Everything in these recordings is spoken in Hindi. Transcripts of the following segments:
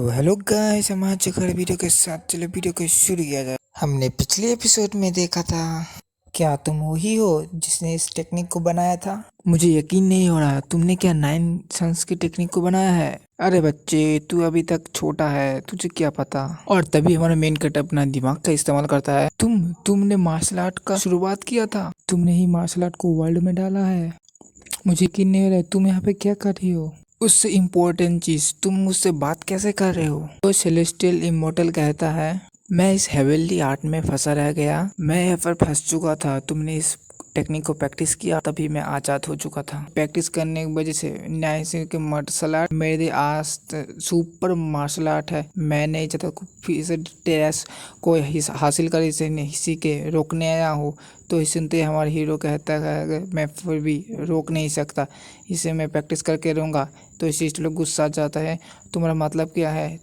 तो हेलो गाइस, हम आज एक और वीडियो के साथ चले वीडियो को शुरू किया जाए। हमने पिछले एपिसोड में देखा था, क्या तुम वही हो जिसने इस टेक्निक को बनाया था? मुझे यकीन नहीं हो रहा, तुमने क्या 9 सन्स की टेक्निक को बनाया है? अरे बच्चे, तू अभी तक छोटा है, तुझे क्या पता। और तभी हमारा मेन कट अपना दिमाग का इस्तेमाल करता है। तुमने मार्शल आर्ट का शुरुआत किया था, तुमने ही मार्शल आर्ट को वर्ल्ड में डाला है। मुझे यकीन नहीं हो रहा है, तुम यहाँ पे क्या कर रही हो? उससे इम्पोर्टेंट चीज, तुम मुझसे बात कैसे कर रहे हो? तो सेलेस्टियल इमोर्टल कहता है, मैं इस हेवनली आर्ट में फंसा रह गया, मैं यहाँ पर फंस चुका था। तुमने इस टेक्निक को प्रैक्टिस किया, तभी मैं आजाद हो चुका था। प्रैक्टिस करने की वजह से न्याय से के मार्शल आर्ट मेरे आज सुपर मार्शल आर्ट है। मैं नहीं चाहता इसे टेरेस को हासिल कर इसे इसी के रोकने आया हूँ। तो इस सुनते हमारे हीरो कहता है, मैं फिर भी रोक नहीं सकता, इसे मैं प्रैक्टिस करके रहूँगा। तो इसी लोग गुस्सा आ जाता है, तुम्हारा मतलब क्या है?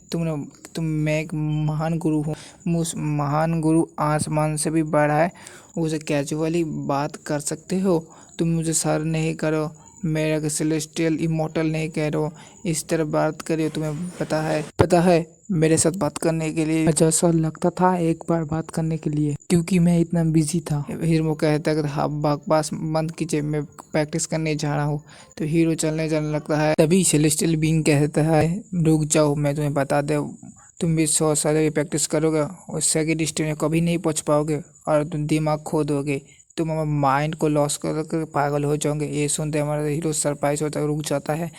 मैं एक महान गुरु हूँ, उस महान गुरु आसमान से भी बड़ा है, उसे कैजुअली बात कर सकते हो? तुम मुझे सर नहीं करो, मेरा सेलेस्टियल इमोर्टल नहीं कह रहे हो, इस तरह बात करिए। तुम्हें पता है मेरे साथ बात करने के लिए जैसा लगता था एक बार बात करने के लिए, क्योंकि मैं इतना बिजी था। हीरो कहता है, हाँ बकवास बंद कीजिए, मैं प्रैक्टिस करने जा रहा हूँ। तो हीरो चलने लगता है, तभी सेलेस्टियल बीइंग कहता है, रुक जाओ, मैं तुम्हें बता दे, तुम भी 100 साल की प्रैक्टिस करोगे और सेकंड स्टेज में कभी नहीं पहुंच पाओगे और तुम दिमाग खो दोगे, तुम हमारे माइंड को लॉस कर पागल हो जाओगे। ये सुनते हमारा हीरो सरप्राइज होता है, रुक जाता है।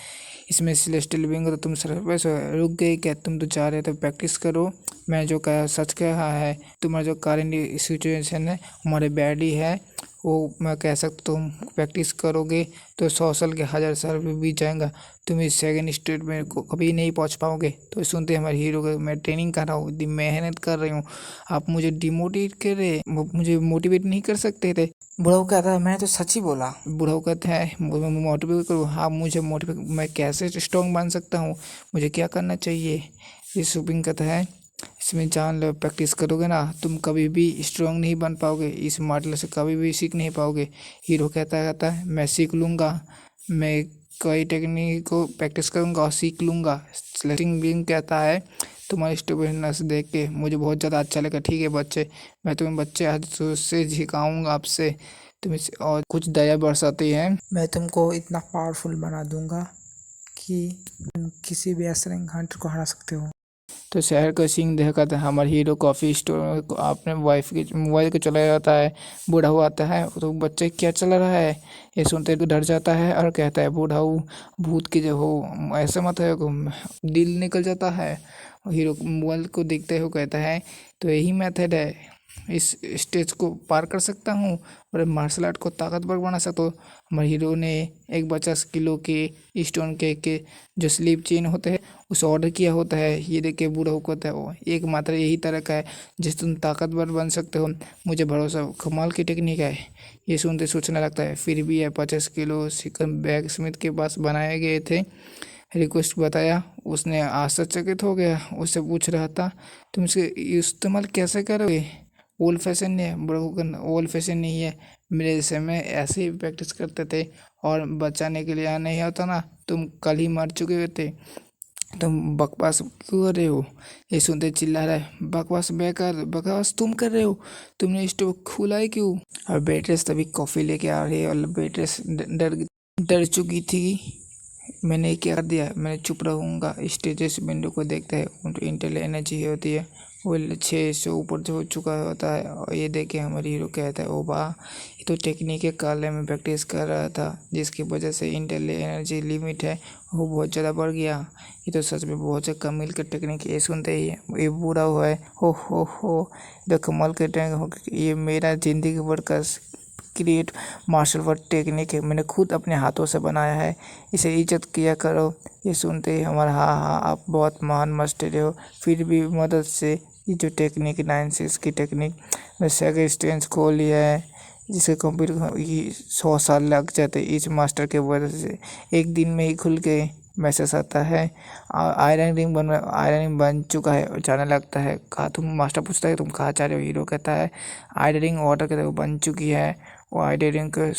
इसमें सेलेस्टियल बीइंग तो तुम सरप्राइज हो, रुक गए क्या? तुम तो जा रहे थे, प्रैक्टिस करो, मैं जो कहा सच कहा है। तुम्हारा जो करंट सिचुएशन है हमारे बैड ही है, वो मैं कह सकता, तुम प्रैक्टिस करोगे तो 100 साल के 1000 साल भी बीत जाएगा, तुम इस सेकंड स्टेट में कभी नहीं पहुंच पाओगे। तो सुनते हमारे हीरो को, मैं ट्रेनिंग कर रहा हूँ, मेहनत कर रही हूँ, आप मुझे डिमोटिवेट कर रहे, मुझे मोटिवेट नहीं कर सकते थे। बुढ़ाऊ कहता है, मैं तो सच ही बोला। बुढ़ाऊ कहते हैं, मोटिवेट करो, हाँ मुझे मोटिवेट, मैं कैसे स्ट्रॉन्ग बन सकता हूँ, मुझे क्या करना चाहिए? ये सुपिंग कहता है, इसमें जान लो, प्रैक्टिस करोगे ना तुम कभी भी स्ट्रांग नहीं बन पाओगे, इस मॉडल से कभी भी सीख नहीं पाओगे। हीरो कहता है, मैं सीख लूँगा, मैं कई टेक्निक को प्रैक्टिस करूँगा और सीख लूँगा। स्लेटिंग बीइंग कहता है, तुम्हारी स्टूपिडनेस देख के मुझे बहुत ज़्यादा अच्छा लगा। ठीक है बच्चे, मैं तुम्हें बच्चे आज से झिकाऊँगा आपसे, तुम इस और कुछ दया बरसाती है, मैं तुमको इतना पावरफुल बना दूंगा कि तुम किसी भी असरंग हंटर को हरा सकते हो। तो शहर का सीन देखा था, हमारे हीरो कॉफ़ी स्टोर को अपने वाइफ के मोबाइल को चला जाता है। बूढ़ा हुआ आता है, तो बच्चे क्या चल रहा है ये सुनते तो डर जाता है और कहता है, बूढ़ाऊ भूत की जो हो ऐसा मत है, दिल निकल जाता है। हीरो मोबाइल को देखते हुए कहता है, तो यही मेथड है, इस स्टेज को पार कर सकता हूँ और मार्शल आर्ट को ताकतवर बना सकता हूँ। हमारे हीरो ने एक 50 किलो के स्टोन के जो स्लीप चेन होते हैं उसे ऑर्डर किया होता है। ये देख के बूढ़ा को कहता है, वो एकमात्र यही तरह का है जिस तुम ताकतवर बन सकते हो, मुझे भरोसा, कमाल की टेक्निक है। ये सुनते सोचने लगता है, फिर भी है 50 किलो चिकन बैग स्मिथ के पास बनाए गए थे, रिक्वेस्ट बताया, उसने आश्चर्यचकित हो गया, उससे पूछ रहा था, तुम इसके इस्तेमाल कैसे करोगे? ओल्ड फैशन नहीं है, बड़ा ओल्ड फैशन नहीं है, मेरे जैसे में ऐसे ही प्रैक्टिस करते थे और बचाने के लिए आना नहीं होता ना, तुम कल ही मर चुके थे, तुम बकवास क्यों कर रहे हो? ये सुनते चिल्ला रहा है, बकवास बेकार, बकवास तुम कर रहे हो, तुमने स्टोव खोला है क्यों? और बेट्रेस तभी कॉफ़ी लेके आ रही है और बेट्रेस डर डर चुकी थी, मैंने क्या कर दिया, मैं चुप रहूँगा। स्टेजेस विंडो को देखता है, उनको इंटेल एनर्जी होती है, वो 600 ऊपर हो चुका होता है। और ये देख के हमारे हीरो कहता है, ओ वाह, ये तो टेक्निक है, कल में प्रैक्टिस कर रहा था जिसकी वजह से इंटेल एनर्जी लिमिट है वो बहुत ज़्यादा बढ़ गया, ये तो सच में बहुत से कमाल का टेक्निक है। ये सुनते ही ये बुरा हुआ है, हो तो कमाल का टेक्निक, ये मेरा ज़िंदगी भर का क्रिएट मार्शल आर्ट टेक्निक है, मैंने खुद अपने हाथों से बनाया है, इसे इज्जत किया करो। ये सुनते ही हमारा, हाँ आप बहुत महान मास्टर हो, फिर भी मदद से ये जो टेक्निक 9 6 की टेक्निक मैं सेकंड स्टेज खोल लिया है, जिसके कंप्यूटर 100 साल लग जाते इस मास्टर के वजह से, एक दिन में ही खुल के मैसेज आता है, आयरन रिंग बन चुका है, जाने लगता है। कहा तुम, मास्टर पूछता है, तुम कहाँ जा रहे हो? हीरो कहता है, आयरन रिंग ऑर्डर करते हुए बन चुकी है, वो आयरन रिंग को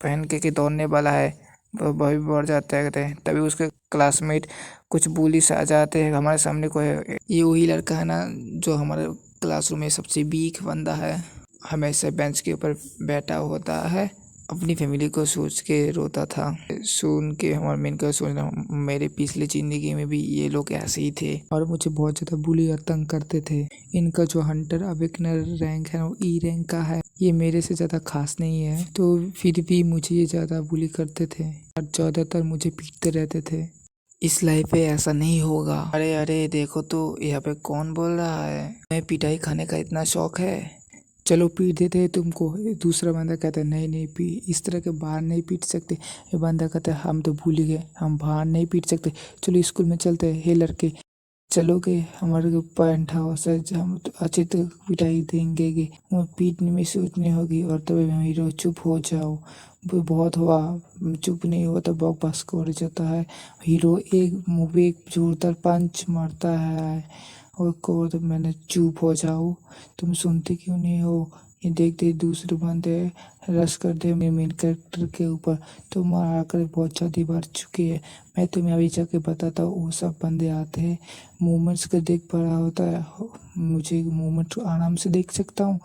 पहन के दौड़ने वाला है, वही बढ़ जाता है। तभी उसके क्लासमेट कुछ बुलिस आ जाते हैं हमारे सामने। कोई ये वही लड़का है ना जो हमारे क्लासरूम में सबसे वीक बंदा है, हमेशा बेंच के ऊपर बैठा होता है, अपनी फैमिली को सोच के रोता था। सुन के हमारा मेन का सोचना, मेरे पिछली ज़िंदगी में भी ये लोग ऐसे ही थे और मुझे बहुत ज़्यादा बुली और तंग करते थे। इनका जो हंटर अवेकनर रैंक है वो ई रैंक का है, ये मेरे से ज़्यादा खास नहीं है, तो फिर भी मुझे ये ज़्यादा बुली करते थे और ज़्यादातर मुझे पीटते रहते थे। इस लाइफ पे ऐसा नहीं होगा। अरे अरे देखो तो यहाँ पे कौन बोल रहा है, मैं पिटाई खाने का इतना शौक है, चलो पीट देते हैं तुमको। दूसरा बंदा कहता है नहीं नहीं पी इस तरह के बाहर नहीं पीट सकते। ये बंदा कहता है हम तो भूल गए, हम बाहर नहीं पीट सकते, चलो स्कूल में चलते हैं। हे लड़के चलोगे हमारे पैंट हाउस है, हम तो अच्छी तो पिटाई देंगे कि वो पीटने में सूचने होगी। और तभी हीरो चुप हो जाओ, वो बहुत हुआ, चुप नहीं हुआ तो बकवास कर जाता है। हीरो एक मूवी एक जोरदार पंच मारता है और को तो मैंने चुप हो जाओ, तुम सुनते क्यों नहीं हो। ये देखते दूसरे बंदे रश कर दे मेरे मेन कैरेक्टर के ऊपर, तो मार कर बहुत ज़्यादा बार चुकी है। मैं तुम्हें अभी जाके बताता हूँ। वो सब बंदे आते हैं, मूवमेंट्स को देख पा रहा होता है, मुझे मूवमेंट आराम से देख सकता हूँ।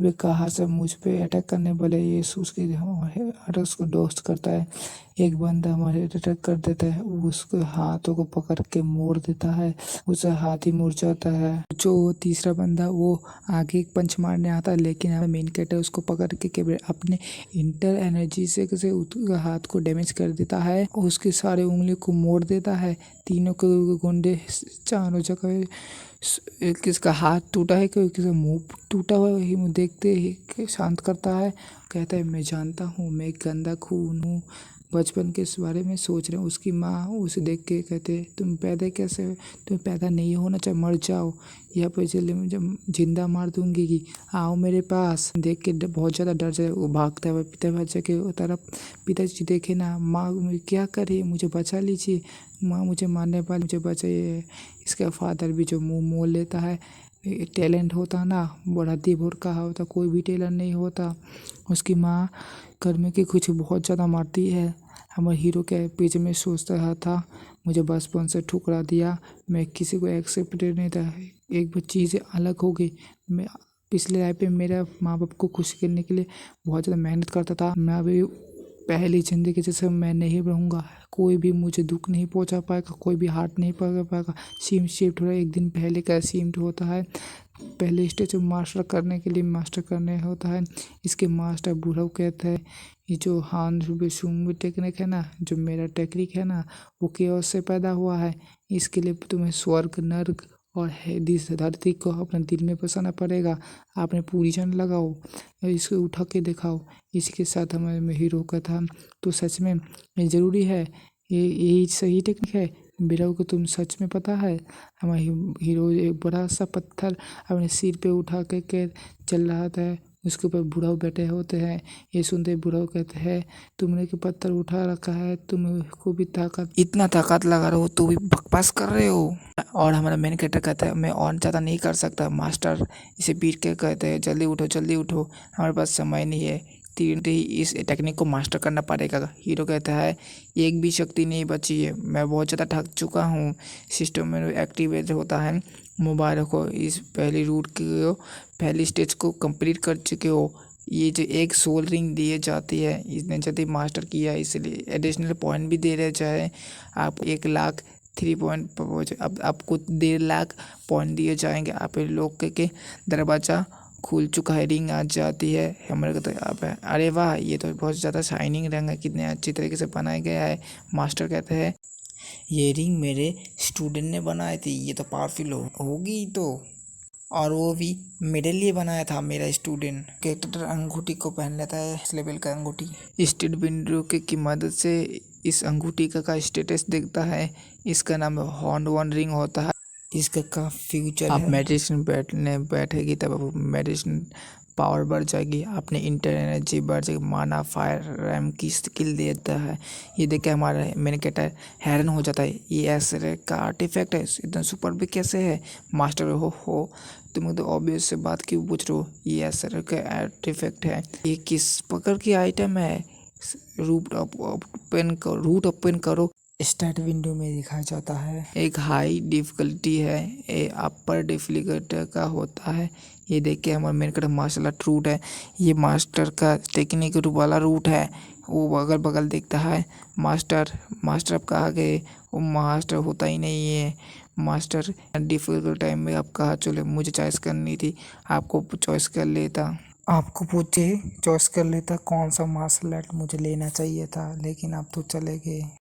वे कहाँ से मुझ पे अटैक करने वाले ये सोच के हमारे उसको दोस्त करता है। एक बंदा हमारे अटैक कर देता है, वो उसके हाथों को पकड़ के मोड़ देता है, उसे हाथ ही मुड़ जाता है। जो तीसरा बंदा वो आगे एक पंच मारने आता है, लेकिन हमें मेन कैरेक्टर उसको पकड़ के केवल अपने इंटर एनर्जी से उसके हाथ को डैमेज कर देता है, उसके सारे उंगली को मोड़ देता है। तीनों के गुंडे चारों जगह, किसका हाथ टूटा है, कोई किसका मुंह टूटा हुआ है, वो देखते ही शांत करता है। कहता है मैं जानता हूँ मैं एक गंदा खून हूँ, बचपन के इस बारे में सोच रहे हैं। उसकी माँ उसे देख के कहते तुम पैदा कैसे हो, तुम पैदा नहीं होना चाहिए, मर जाओ, या फिर जब जिंदा मार दूंगी कि आओ मेरे पास। देख के बहुत ज़्यादा डर जाए, वो भागता है पिता बच्चा के तरफ। पिताजी देखे ना, माँ क्या करे, मुझे बचा लीजिए, माँ मुझे मारने वाली, मुझे बचाइए। इसका फादर भी जो मुँह मोड़ लेता है, टैलेंट होता ना बड़ा दिभोर का होता, कोई भी टैलेंट नहीं होता। उसकी माँ घर में कि कुछ बहुत ज़्यादा मारती है। हमारे हीरो के पीछे में सोचता रहा था, मुझे बचपन से ठुकरा दिया, मैं किसी को एक्सेप्टेड नहीं था, एक चीज़ अलग हो गई। मैं पिछले लाइफ पे मेरे माँ बाप को खुश करने के लिए बहुत ज़्यादा मेहनत करता था, मैं अभी पहली ज़िंदगी जैसे मैं नहीं रहूँगा, कोई भी मुझे दुख नहीं पहुँचा पाएगा, कोई भी हार्ट नहीं पकड़ पाएगा। सीम शिफ्ट हो रहा है, एक दिन पहले का शिफ्ट होता है। पहले स्टेज मास्टर करने के लिए मास्टर करने होता है। इसके मास्टर बूढ़ा कहते हैं ये जो हान सुंग टेक्निक है ना, जो मेरा टेक्निक है ना, वो केओस से पैदा हुआ है। इसके लिए तुम्हें स्वर्ग नर्क और इस धरती को अपने दिल में बसाना पड़ेगा। आपने पूरी जान लगाओ और इसको उठा के दिखाओ। इसके साथ हमारे हीरो का था, तो सच में ये ज़रूरी है, ये यही सही टेक्निक है बिरव को तुम सच में पता है। हमारा हीरो एक बड़ा सा पत्थर अपने सिर पे उठा के चल रहा था, उसके ऊपर बुढ़ाऊ बैठे होते हैं। ये सुनते बुढ़ाऊ कहते हैं तुमने के पत्थर उठा रखा है, तुमको भी ताकत, इतना ताकत लगा रहे हो तो भी बकवास कर रहे हो। और हमारा मेन कैरेक्टर कहता है मैं और ज़्यादा नहीं कर सकता मास्टर, इसे पीट के कहते हैं जल्दी उठो हमारे पास समय नहीं है, तीन ही इस टेक्निक को मास्टर करना पड़ेगा। हीरो कहता है एक भी शक्ति नहीं बची है, मैं बहुत ज़्यादा थक चुका हूँ। सिस्टम में एक्टिवेट होता है, मोबाइल को इस पहली रूट की पहली स्टेज को कंप्लीट कर चुके हो। ये जो एक सोल रिंग दी जाती है, इसने यदि मास्टर किया इसलिए एडिशनल पॉइंट भी दे रहे चाहे आप 1,00,000 3 पॉइंट, अब आपको 1,50,000 पॉइंट दिए जाएंगे। आप लोग के दरवाज़ा खुल चुका है, रिंग आ जाती है हमारे को। तो आप अरे वाह ये तो बहुत ज़्यादा शाइनिंग रंग है, कितने अच्छी तरीके से बनाया गया है। मास्टर कहते हैं ये रिंग मेरे स्टूडेंट ने बनाई थी, ये तो पावरफुल होगी तो, और वो भी मेरे लिए बनाया था मेरा स्टूडेंट। कैरेक्टर अंगूठी को पहन लेता है, इस लेवल का अंगूठी स्टेट विंडो की मदद से इस अंगूठी का स्टेटस देखता है। इसका नाम हॉर्न वन रिंग होता है, इसका का फ्यूचर आप मेडिसिन बैठेगी तब आप मेडिसिन पावर बढ़ जाएगी, अपने इंटर एनर्जी बढ़ जाएगी, माना फायर रैम की स्किल देता है। ये देख के हमारा मेन कैरेक्टर हैरान हो जाता है, ये ऐसे का आर्टिफैक्ट है, इतना सुपर भी कैसे है। मास्टर हो तुम तो ऑब्वियस से बात क्यों पूछ रहे हो, ये ऐसे का आर्टिफैक्ट है, ये किस प्रकार की आइटम है, रूट ओपन करो। स्टार्ट विंडो में दिखाया जाता है एक हाई डिफिकल्टी है, ये अपर डिफिकल्टी का होता है। ये देखिए हमारा main cut martial art route है, ये मास्टर का टेक्निक वाला रूट है। वो अगल बगल दिखता है मास्टर। मास्टर आप कहाँ गए? वो मास्टर होता ही नहीं है। मास्टर डिफिकल्ट टाइम में आप कहाँ चले? मुझे चॉइस करनी थी, आपको चॉइस कर लेता। आपको पूछे चॉइस कर लेता कौन सा मार्शल आर्ट मुझे लेना चाहिए था, लेकिन आप तो चले गए।